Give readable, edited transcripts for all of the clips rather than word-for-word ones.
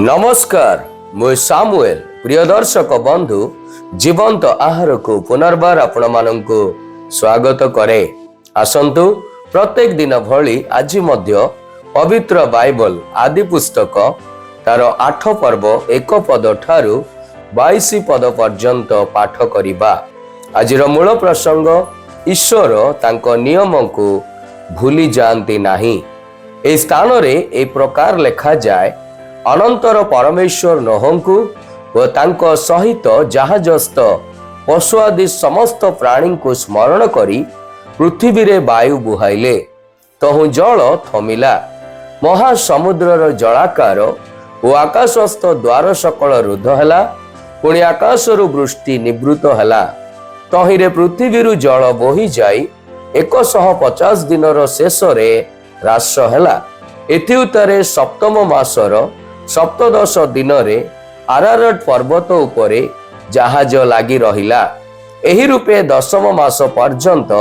नमस्कार मु सामुएल प्रिय दर्शक बंधु जीवंत आहार को पुनर्बार आपण मानक स्वागत करे। आसंतु प्रत्येक दिन भली आज मध्य पवित्र बाइबल आदि पुस्तक तार 8 पर्व 1 पद ठारू 22 पद पर्यंत पाठ करिबा। आजिर मूल प्रसंग ईश्वर तांको नियम को भूली जाती नाही। ए स्थान रे ए प्रकार लेखा जाए, अनंतर परमेश्वर नोहंकु व तांको सहित जहाजस्थ पशु आदि समस्त प्राणी को स्मरण करी पृथ्वी रे वायु बुहाइले, तहु जल थमिला। महासमुद्रर जलाकार ओ आकाशस्थ द्वार सकल रुद्ध हैला, पुणी आकाशरु वृष्टि निवृत्त हैला। तहिरे पृथ्वी जल बोही जाई 150 दिनर शेष रे ह्रास हैला। एथि उतारे सप्तम मासर सप्तदश दिन रे आरारट पर्वत उपरे जहाज लागी रहिला। एही रूपे दशम मास पर्यंत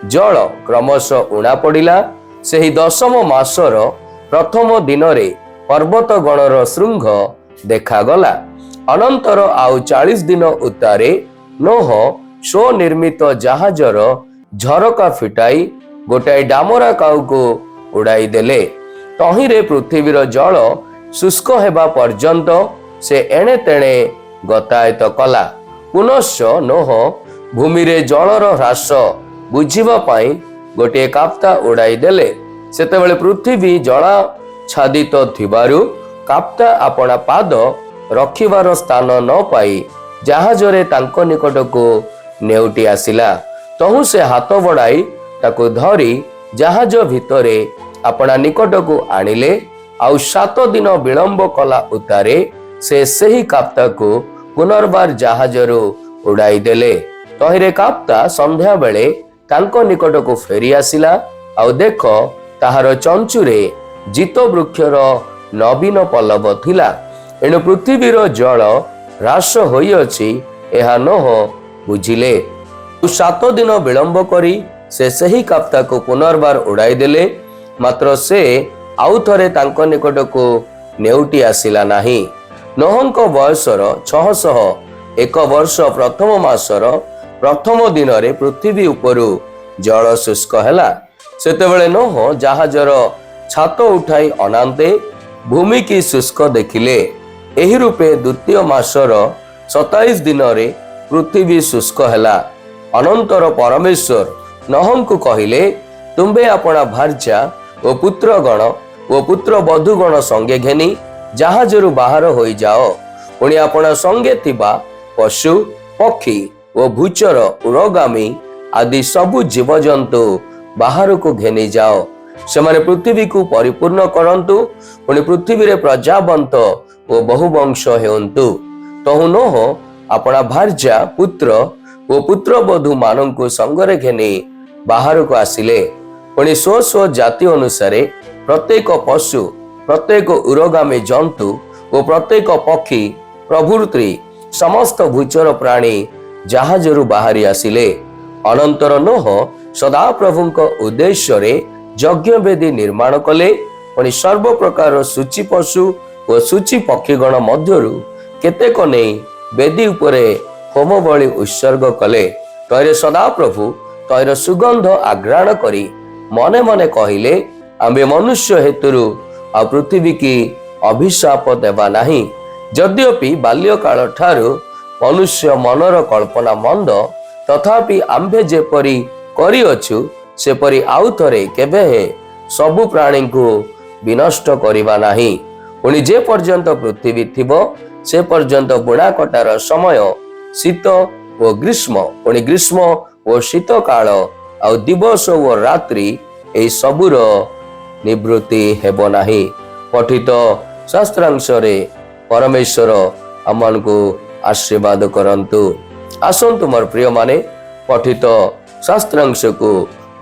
जल क्रमश उणा पड़िला। सेही दशम मासर प्रथम दिन रे पर्वत गणर श्रृंग देखागला। अनंतर आउ 40 दिन उतारे नोह स्वनिर्मित जहाजर झरका फिटाई गोटाए डामरा काउ को उड़ाई देले। तहिरे पृथ्वीर जल शुष्क हेबा पर्यंत से एणे तेणे गतायत कला। पुनश्च नोह भूमि रे जलर ह्रास बुझिबा पाई गोटे काप्ता उड़ाई देले। सेतेबेले पृथ्वी जलाच्छादित थिबारु काप्ता अपना पाद रखिबार स्थान न पाई जहाजरे तांको निकटको नेउटी आसिला। तहु से हाथ बढ़ाई ताको धरी जहाज भितरे अपना निकटको आनिले। आउ 7 दिन विलंब कला उतारे से सही काप्ता को पुनर्बार जहाजरू उड़ाई देले। तहिरे काप्ता संध्या बेले तांको निकट को फेरी आसिला। आउ देख ताहार चंचुरे जीत वृक्षर नवीन पल्लव थिला। एणु पृथ्वीर जल ह्रास होई अछि एहा नोह बुझिले। 7 दिन विलंब करी से सही काप्ता को पुनर्बार उड़ाई देले, मात्र से आउ थरे तांको निकट को नेउटी आसिला नाही। नोहंको बयसर 601 वर्ष प्रथम मासर प्रथम दिन रे पृथ्वी उपरु जल शुष्क हैला। सेतेबेले नोह जहाजर छात उठाई अनांते भूमि की शुष्क देखिले। एही रूपे द्वितीय मासर 27 दिन रे पृथ्वी शुष्क हैला। अनंतर परमेश्वर नोहंकु कहिले, तुम्बे अपना भार्या ओ पुत्रगण ओ पुत्र बधुगण संगे घेनी जहाजरू बाहर होई जाओ। पुणी अपना संगे थिबा पशु पक्षी ओ भूचर उरगामी आदि सबु जीवजंतु बाहर को घेनी जाओ। सेमाने पृथ्वी को परिपूर्ण करंतु, पुणी पृथ्वी रे प्रजावंत ओ बहुवंश हेउंतु। तहु नोह अपना भार्या पुत्र ओ पुत्र बधु मानंकु संगरे घेनी बाहर को आसिले। पुणी स्व स्व जाति अनुसारे प्रत्येक पशु प्रत्येक उरगामी जंतु और प्रत्येक पक्षी प्रभृति समस्त भूचर प्राणी जहाजरू बाहरी आसिले। अनंतर नोह सदा प्रभुंक उद्देश्य रे यज्ञ वेदी निर्माण कले। पुणी सर्व प्रकार सूची पशु और सूची पक्षीगण मध्यरु केतेक नहीं वेदी उपरे होम बलि उत्सर्ग कले। तैरे सदा प्रभु तैर सुगंध आघ्राण करी मने मने कहिले, आम्बे मनुष्य हेतुरु आ पृथ्वी की अभिशाप देवा नहीं। यद्यपि बाल्यकाल ठारू मनुष्य मनर कल्पना मंद, तथापि आम्भे जेपरी करिअछु सेपरी आउ थरे केबे हे सबु प्राणी को विनष्ट करिबा नहीं। पुणी जे पर्यंत पृथ्वी थिबो से पर्यंत बुणा कटार समय शीत ओ ग्रीष्म, पुणी ग्रीष्म ओ शीत काल आउ दिवस ओ रात्रि ए सबुर निवृत्ति हेबो नाही। पठित शास्त्रांश रे परमेश्वर अमन को आशीर्वाद करंतु। आसंतु मोर प्रिय माने पठित शास्त्रांश को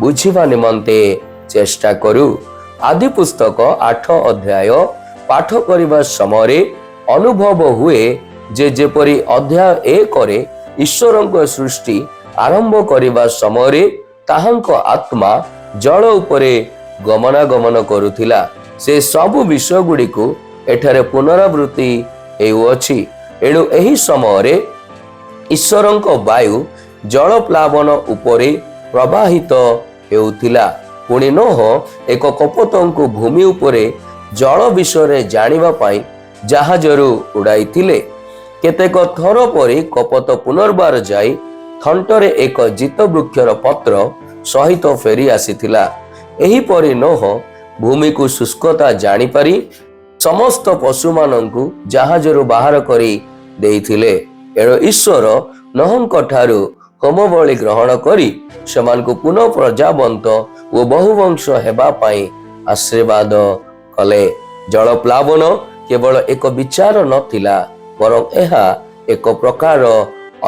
बुझिबा निमंते चेष्टा करू। आदि पुस्तक 8 अध्याय पाठ करिबा समय अनुभव हुए जे जेपरी अध्याय 1 रे ईश्वरଙ୍କ सृष्टि आरंभ करिबा समय ताहांको आत्मा जल उपरे गमनागमन करुथिला। से सबु विषय गुड़ी को ଏଠାରେ ପୁନରାବୃତ୍ତି ହେଉଅଛି। ଏଣୁ ଏହି ସମୟରେ ଈଶ୍ୱରଙ୍କ ବାୟୁ ଜଳପ୍ଲାବନ ଉପରେ ପ୍ରବାହିତ ହେଉଥିଲା। ପୁଣି ନୋହ ଏକ କପୋତଙ୍କୁ ଭୂମି ଉପରେ ଜଳ ବିଷୟରେ ଜାଣିବା ପାଇଁ ଜାହାଜରୁ ଉଡ଼ାଇଥିଲେ। କେତେକ ଥର ପରେ କପୋତ ପୁନର୍ବାର ଯାଇ ଥଣ୍ଟରେ ଏକ ଜିତ ବୃକ୍ଷର ପତ୍ର ସହିତ ଫେରି ଆସିଥିଲା। ଏହିପରି ନୋହ ଭୂମିକୁ ଶୁଷ୍କତା ଜାଣିପାରି ସମସ୍ତ ପଶୁମାନଙ୍କୁ ଜାହାଜରୁ ବାହାର କରି ଦେଇଥିଲେ। ଏଣୁ ଈଶ୍ୱର ନୋହଙ୍କ ଠାରୁ ହୋମ ବଳି ଗ୍ରହଣ କରି ସେମାନଙ୍କୁ ପୁନଃ ପ୍ରଜାବନ୍ତ ଓ ବହୁବଂଶ ହେବା ପାଇଁ ଆଶୀର୍ବାଦ କଲେ। ଜଳପ୍ଲାବନ କେବଳ ଏକ ବିଚାର ନଥିଲା, ବରଂ ଏହା ଏକ ପ୍ରକାର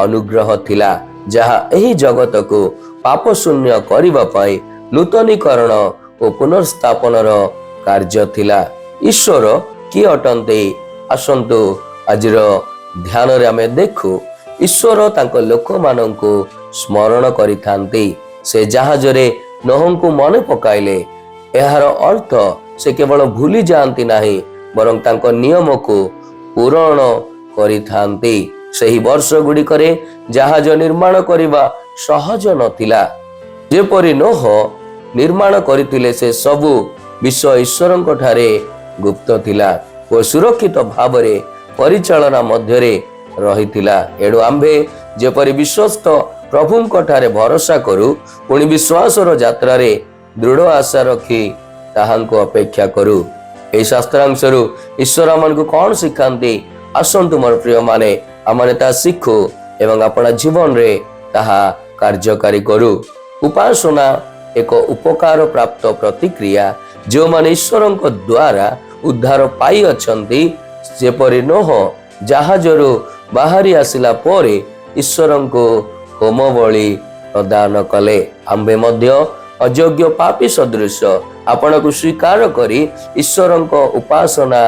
ଅନୁଗ୍ରହ ଥିଲା, ଯାହା ଏହି ଜଗତକୁ ପାପଶୂନ୍ୟ କରିବା ପାଇଁ ନୂତନୀକରଣ ଓ ପୁନର୍ସ୍ଥାପନର କାର୍ଯ୍ୟ ଥିଲା। ଈଶ୍ୱର କିଏ ଅଟନ୍ତି? ଆସନ୍ତୁ ଆଜିର ଧ୍ୟାନରେ ଆମେ ଦେଖୁ। ଈଶ୍ୱର ତାଙ୍କ ଲୋକମାନଙ୍କୁ ସ୍ମରଣ କରିଥାନ୍ତି। ସେ ଜାହାଜରେ ନୋହଙ୍କୁ ମନେ ପକାଇଲେ। ଏହାର ଅର୍ଥ ସେ କେବଳ ଭୁଲି ଯାଆନ୍ତି ନାହିଁ, ବରଂ ତାଙ୍କ ନିୟମକୁ ପୂରଣ କରିଥାନ୍ତି। ସେହି ବର୍ଷ ଗୁଡ଼ିକରେ ଜାହାଜ ନିର୍ମାଣ କରିବା ସହଜ ନଥିଲା। ଯେପରି ନୋହ ନିର୍ମାଣ କରିଥିଲେ, ସେ ସବୁ ବିଷୟ ଈଶ୍ୱରଙ୍କ ଠାରେ ଗୁପ୍ତ ଥିଲା ଓ ସୁରକ୍ଷିତ ଭାବରେ ପରିଚାଳନା ମଧ୍ୟରେ ରହିଥିଲା। ଏଣୁ ଆମ୍ଭେ ଯେପରି ବିଶ୍ୱସ୍ତ ପ୍ରଭୁଙ୍କ ଠାରେ ଭରସା କରୁ, ପୁଣି ବିଶ୍ୱାସର ଯାତ୍ରାରେ ଦୃଢ଼ ଆଶା ରଖି ତାହାଙ୍କୁ ଅପେକ୍ଷା କରୁ। ଏହି ଶାସ୍ତ୍ରାଂଶରୁ ଈଶ୍ୱର ଆମମାନଙ୍କୁ କ'ଣ ଶିଖାନ୍ତି? ଆସନ୍ତୁ ମୋର ପ୍ରିୟମାନେ, ଆମେ ତାହା ଶିଖୁ ଏବଂ ଆପଣା ଜୀବନରେ ତାହା କାର୍ଯ୍ୟକାରୀ କରୁ। ଉପାସନା ଏକ ଉପକାର ପ୍ରାପ୍ତ ପ୍ରତିକ୍ରିୟା। ଯେଉଁମାନେ ଈଶ୍ୱରଙ୍କ ଦ୍ୱାରା ଉଦ୍ଧାର ପାଇଅଛନ୍ତି, ଯେପରି ନୋହ ଜାହାଜରୁ ବାହାରି ଆସିଲା ପରେ ଈଶ୍ୱରଙ୍କୁ ହୋମ ବଳି ପ୍ରଦାନ କଲେ, ଆମ୍ଭେ ମଧ୍ୟ ଅଯୋଗ୍ୟ ପାପୀ ସଦୃଶ ଆପଣଙ୍କୁ ସ୍ୱୀକାର କରି ଈଶ୍ୱରଙ୍କ ଉପାସନା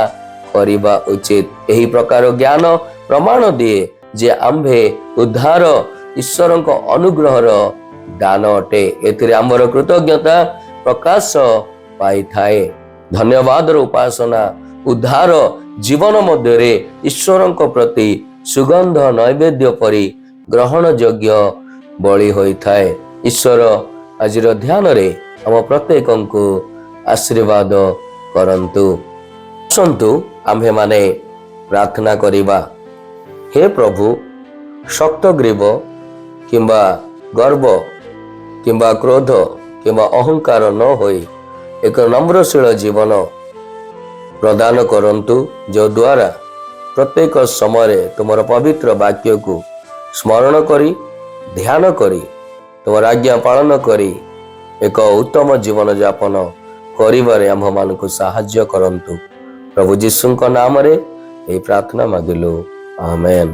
କରିବା ଉଚିତ। ଏହି ପ୍ରକାର ଜ୍ଞାନ ପ୍ରମାଣ ଦିଏ ଯେ ଆମ୍ଭେ ଉଦ୍ଧାର ଈଶ୍ୱରଙ୍କ ଅନୁଗ୍ରହର ଦାନ ଅଟେ। ଏଥିରେ ଆମର କୃତଜ୍ଞତା ପ୍ରକାଶ ପାଇଥାଏ। ଧନ୍ୟବାଦର ଉପାସନା ଉଦ୍ଧାର ଜୀବନ ମଧ୍ୟରେ ଈଶ୍ୱରଙ୍କ ପ୍ରତି ସୁଗନ୍ଧ ନୈବେଦ୍ୟ ପରି ଗ୍ରହଣ ଯୋଗ୍ୟ ବଳି ହୋଇଥାଏ। ଈଶ୍ୱର ଆଜିର ଧ୍ୟାନରେ ଆମ ପ୍ରତ୍ୟେକଙ୍କୁ ଆଶୀର୍ବାଦ କରନ୍ତୁ। ଆସନ୍ତୁ ଆମ୍ଭେମାନେ ପ୍ରାର୍ଥନା କରିବା। ହେ ପ୍ରଭୁ, ଶକ୍ତ ଗ୍ରୀବ କିମ୍ବା ଗର୍ବ କିମ୍ବା କ୍ରୋଧ କିମ୍ବା ଅହଙ୍କାର ନ ହୋଇ ଏକ ନମ୍ରଶୀଳ ଜୀବନ ପ୍ରଦାନ କରନ୍ତୁ, ଯଦ୍ୱାରା ପ୍ରତ୍ୟେକ ସମୟରେ ତୁମର ପବିତ୍ର ବାକ୍ୟକୁ ସ୍ମରଣ କରି ଧ୍ୟାନ କରି ତୁମର ଆଜ୍ଞା ପାଳନ କରି ଏକ ଉତ୍ତମ ଜୀବନଯାପନ କରିବାରେ ଆମ୍ଭମାନଙ୍କୁ ସାହାଯ୍ୟ କରନ୍ତୁ। ପ୍ରଭୁ ଯୀଶୁଙ୍କ ନାମରେ ଏହି ପ୍ରାର୍ଥନା ମାଗିଲୁ, ଆମେନ୍।